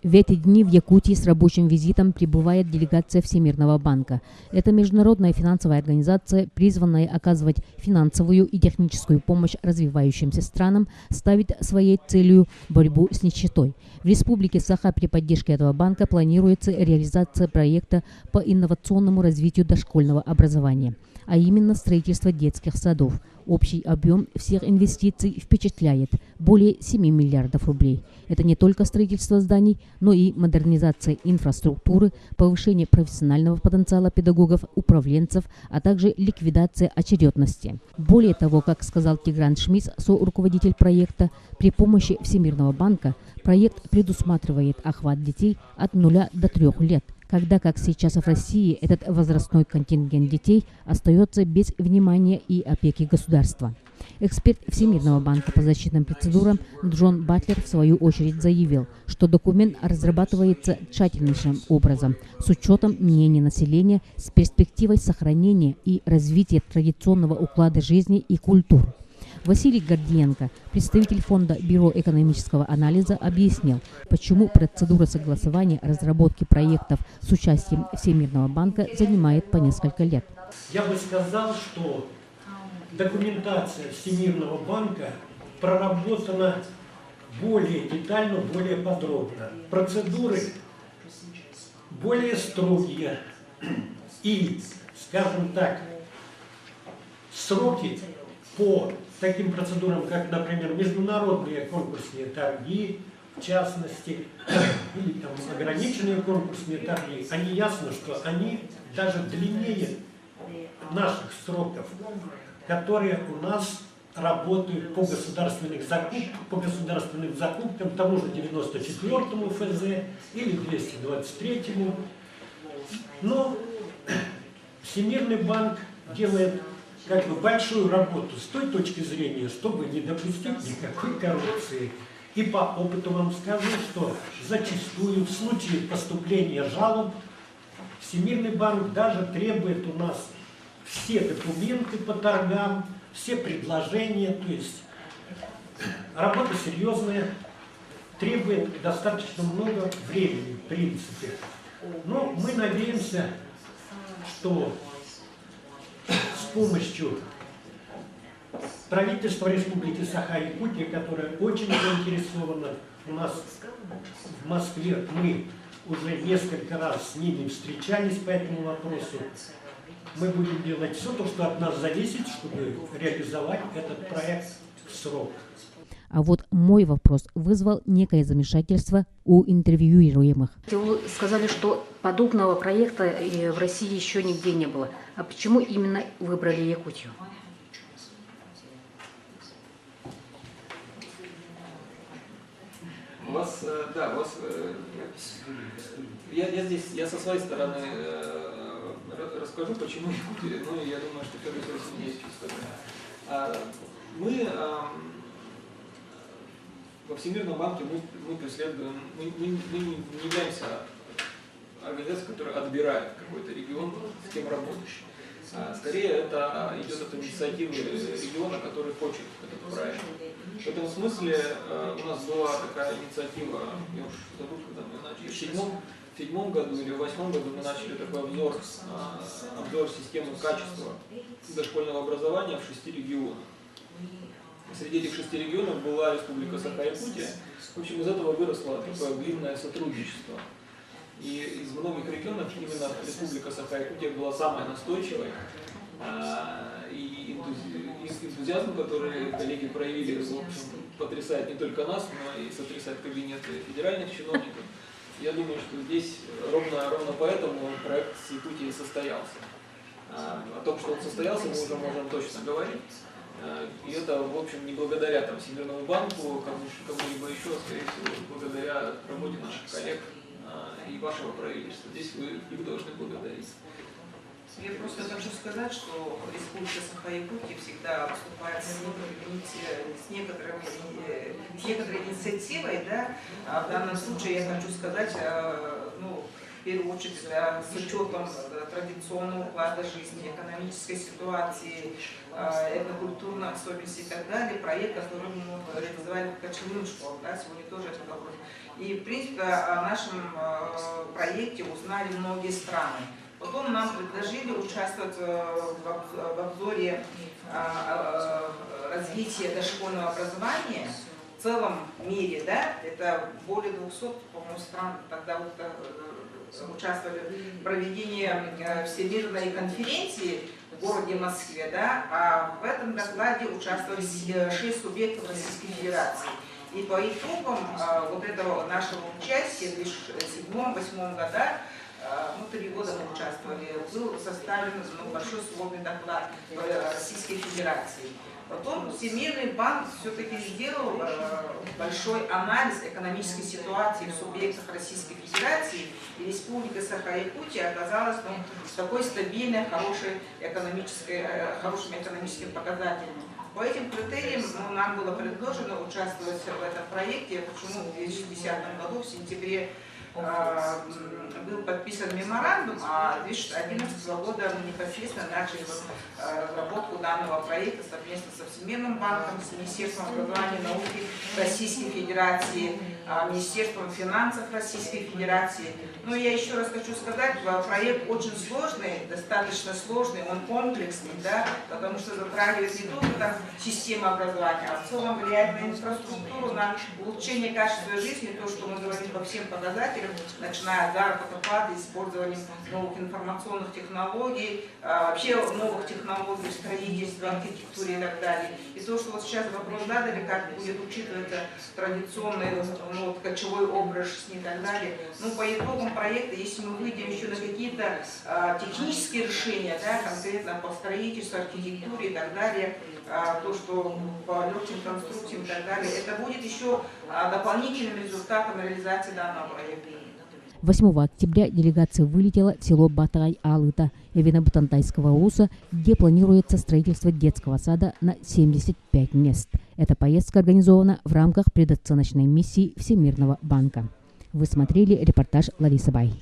В эти дни в Якутии с рабочим визитом прибывает делегация Всемирного банка. Это международная финансовая организация, призванная оказывать финансовую и техническую помощь развивающимся странам, ставит своей целью борьбу с нищетой. В Республике Саха при поддержке этого банка планируется реализация проекта по инновационному развитию дошкольного образования, а именно строительство детских садов. Общий объем всех инвестиций впечатляет – более 7 миллиардов рублей. Это не только строительство зданий, но и модернизация инфраструктуры, повышение профессионального потенциала педагогов, управленцев, а также ликвидация очередности. Более того, как сказал Тигран Шмидц, руководитель проекта, при помощи Всемирного банка проект предусматривает охват детей от 0 до 3 лет, когда, как сейчас в России, этот возрастной контингент детей остается без внимания и опеки государства. Эксперт Всемирного банка по защитным процедурам Джон Батлер в свою очередь заявил, что документ разрабатывается тщательнейшим образом, с учетом мнений населения, с перспективой сохранения и развития традиционного уклада жизни и культур. Василий Гордиенко, представитель фонда Бюро экономического анализа, объяснил, почему процедура согласования разработки проектов с участием Всемирного банка занимает по несколько лет. Я бы сказал, что документация Всемирного банка проработана более детально, более подробно. Процедуры более строгие и, скажем так, сроки по таким процедурам, как, например, международные конкурсные торги, в частности, или там ограниченные конкурсные торги, они ясно, что они даже длиннее наших сроков, которые у нас работают по государственным закупкам, тому же 94-му ФЗ или 223-му. Но Всемирный банк делает как бы большую работу с той точки зрения, чтобы не допустить никакой коррупции. И по опыту вам скажу, что зачастую в случае поступления жалоб Всемирный банк даже требует у нас все документы по торгам, все предложения, то есть работа серьезная, требует достаточно много времени, в принципе. Но мы надеемся, что с помощью правительства Республики Саха-Якутия, которое очень заинтересовано, у нас в Москве мы уже несколько раз с ними встречались по этому вопросу. Мы будем делать все то, что от нас зависит, чтобы реализовать этот проект в срок. А вот мой вопрос вызвал некое замешательство у интервьюируемых. Вы сказали, что подобного проекта в России еще нигде не было. А почему именно выбрали Якутию? Я со своей стороны расскажу, почему Якутия, ну, я думаю, что Федор Васильевич есть история. Мы во Всемирном банке мы преследуем, мы не являемся организацией, которая отбирает какой-то регион, с кем работать. Скорее, это идет от инициативы региона, который хочет этот проект. В этом смысле у нас была такая инициатива, я уж забыл, когда мы начали, в седьмом году или в 8 году мы начали такой обзор системы качества дошкольного образования в 6 регионах. Среди этих 6 регионов была Республика Саха-Якутия. В общем, из этого выросло такое длинное сотрудничество. И из многих регионов именно Республика Саха-Якутия была самой настойчивой. И энтузиазм, который коллеги проявили, в общем, потрясает не только нас, но и сотрясает кабинеты федеральных чиновников. Я думаю, что здесь ровно поэтому проект с Якутией состоялся. О том, что он состоялся, мы уже можем точно говорить. И это, в общем, не благодаря там, Всемирному банку, кому-либо еще, скорее всего, благодаря работе наших коллег и вашего правительства. Здесь вы их должны благодарить. Я просто хочу сказать, что Республика Саха-Якутия всегда выступает с некоторой инициативой, да? А в данном случае я хочу сказать, ну, в первую очередь с учетом традиционного уклада жизни, экономической ситуации, этнокультурных особенностей и так далее, проект, который мы реализовали кочевым школам, да, сегодня тоже это вопрос. И, в принципе, о нашем проекте узнали многие страны. Потом нам предложили участвовать в обзоре развития дошкольного образования в целом мире, да, это более 200, по-моему, стран тогда вот, участвовали в проведении Всемирной конференции в городе Москве, да, а в этом докладе участвовали 6 субъектов Российской Федерации. И по итогам вот этого нашего участия в 2007-2008 годах, 3 года мы участвовали, был составлен большой сводный доклад Российской Федерации. Потом Всемирный банк все-таки сделал большой анализ экономической ситуации в субъектах Российской Федерации, и Республика Саха-Якутия оказалась в такой стабильной, хорошими экономическими показателями. По этим критериям нам было предложено участвовать в этом проекте, почему в 2010 году, в сентябре, был подписан меморандум, а с 2011 года мы непосредственно начали разработку данного проекта совместно со Всемирным банком, с Министерством образования и науки Российской Федерации, Министерством финансов Российской Федерации. Но я еще раз хочу сказать, проект очень сложный, достаточно сложный, он комплексный, да, потому что затрагивает не только там систему образования, а в целом влияет на инфраструктуру, на улучшение качества жизни, то, что мы говорим по всем показателям, начиная от заработной платы, использования новых информационных технологий, вообще новых технологий в строительстве, архитектуре и так далее. И то, что вот сейчас вопрос задали, как будет учитываться традиционный кочевой образ жизни и так далее. Ну, по итогам проекта, если мы выйдем еще на какие-то технические решения, да, конкретно по строительству, архитектуре и так далее, то, что по легким конструкциям и так далее, это будет еще дополнительным результатом реализации данного проекта. 8 октября делегация вылетела в село Батай-Алыта Эвино-Бутантайского УСа, где планируется строительство детского сада на 75 мест. Эта поездка организована в рамках предоценочной миссии Всемирного банка. Вы смотрели репортаж Ларисы Бай.